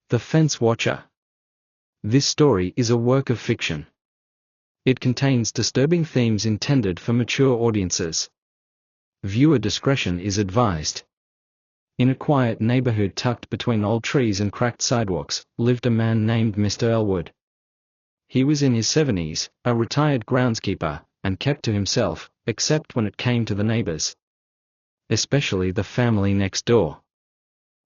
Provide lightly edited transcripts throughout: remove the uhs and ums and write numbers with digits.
The Fence Watcher. This story is a work of fiction. It contains disturbing themes intended for mature audiences. Viewer discretion is advised. In a quiet neighborhood tucked between old trees and cracked sidewalks, lived a man named Mr. Elwood. He was in his 70s, a retired groundskeeper, and kept to himself, except when it came to the neighbors. Especially the family next door.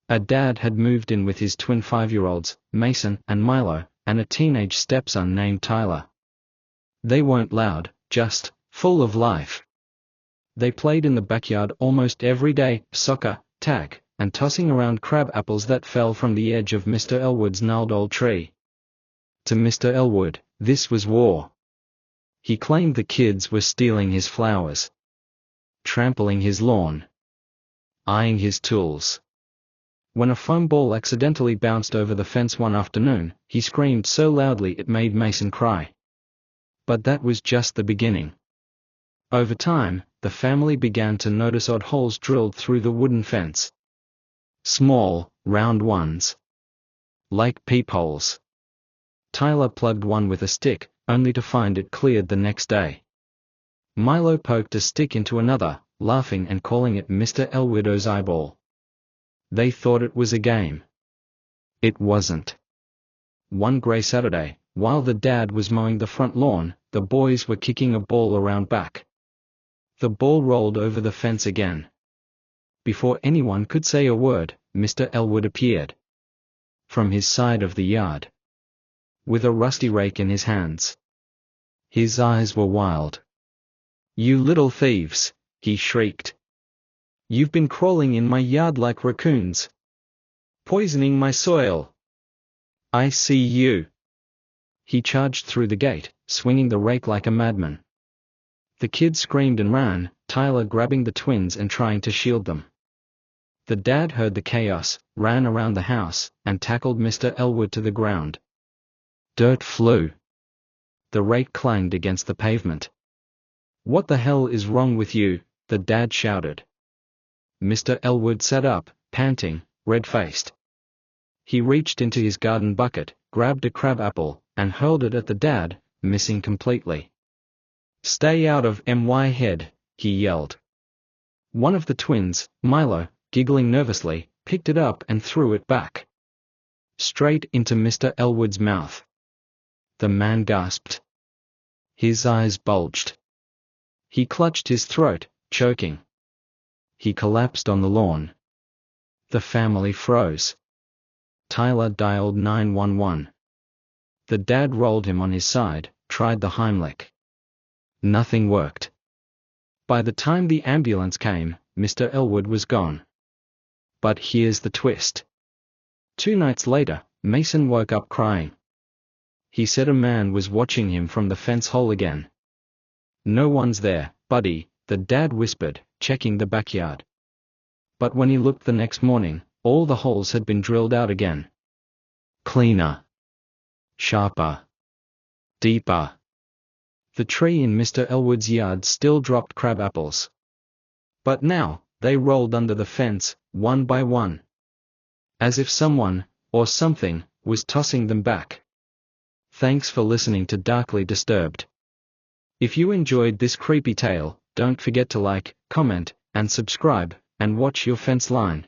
A dad had moved in with his twin 5-year-olds, Mason and Milo, and a teenage stepson named Tyler. They weren't loud, just full of life. They played in the backyard almost every day, soccer, tag, and tossing around crab apples that fell from the edge of Mr. Elwood's gnarled old tree. To Mr. Elwood, this was war. He claimed the kids were stealing his flowers, trampling his lawn, eyeing his tools. When a foam ball accidentally bounced over the fence one afternoon, he screamed so loudly it made Mason cry. But that was just the beginning. Over time, the family began to notice odd holes drilled through the wooden fence. Small, round ones. Like peepholes. Tyler plugged one with a stick, only to find it cleared the next day. Milo poked a stick into another, laughing and calling it Mr. Elwood's eyeball. They thought it was a game. It wasn't. One gray Saturday, while the dad was mowing the front lawn, the boys were kicking a ball around back. The ball rolled over the fence again. Before anyone could say a word, Mr. Elwood appeared. From his side of the yard. With a rusty rake in his hands. His eyes were wild. "You little thieves," he shrieked. "You've been crawling in my yard like raccoons. Poisoning my soil. I see you." He charged through the gate, swinging the rake like a madman. The kids screamed and ran, Tyler grabbing the twins and trying to shield them. The dad heard the chaos, ran around the house, and tackled Mr. Elwood to the ground. Dirt flew. The rake clanged against the pavement. "What the hell is wrong with you?" the dad shouted. Mr. Elwood sat up, panting, red-faced. He reached into his garden bucket, grabbed a crab apple, and hurled it at the dad, missing completely. "Stay out of my head," he yelled. One of the twins, Milo, giggling nervously, picked it up and threw it back. Straight into Mr. Elwood's mouth. The man gasped. His eyes bulged. He clutched his throat, choking. He collapsed on the lawn. The family froze. Tyler dialed 911. The dad rolled him on his side, tried the Heimlich. Nothing worked. By the time the ambulance came, Mr. Elwood was gone. But here's the twist. 2 nights later, Mason woke up crying. He said a man was watching him from the fence hole again. "No one's there, buddy," the dad whispered, checking the backyard. But when he looked the next morning, all the holes had been drilled out again. Cleaner. Sharper. Deeper. The tree in Mr. Elwood's yard still dropped crab apples. But now, they rolled under the fence, one by one. As if someone, or something, was tossing them back. Thanks for listening to Darkly Disturbed. If you enjoyed this creepy tale, don't forget to like, comment, and subscribe, and watch your fence line.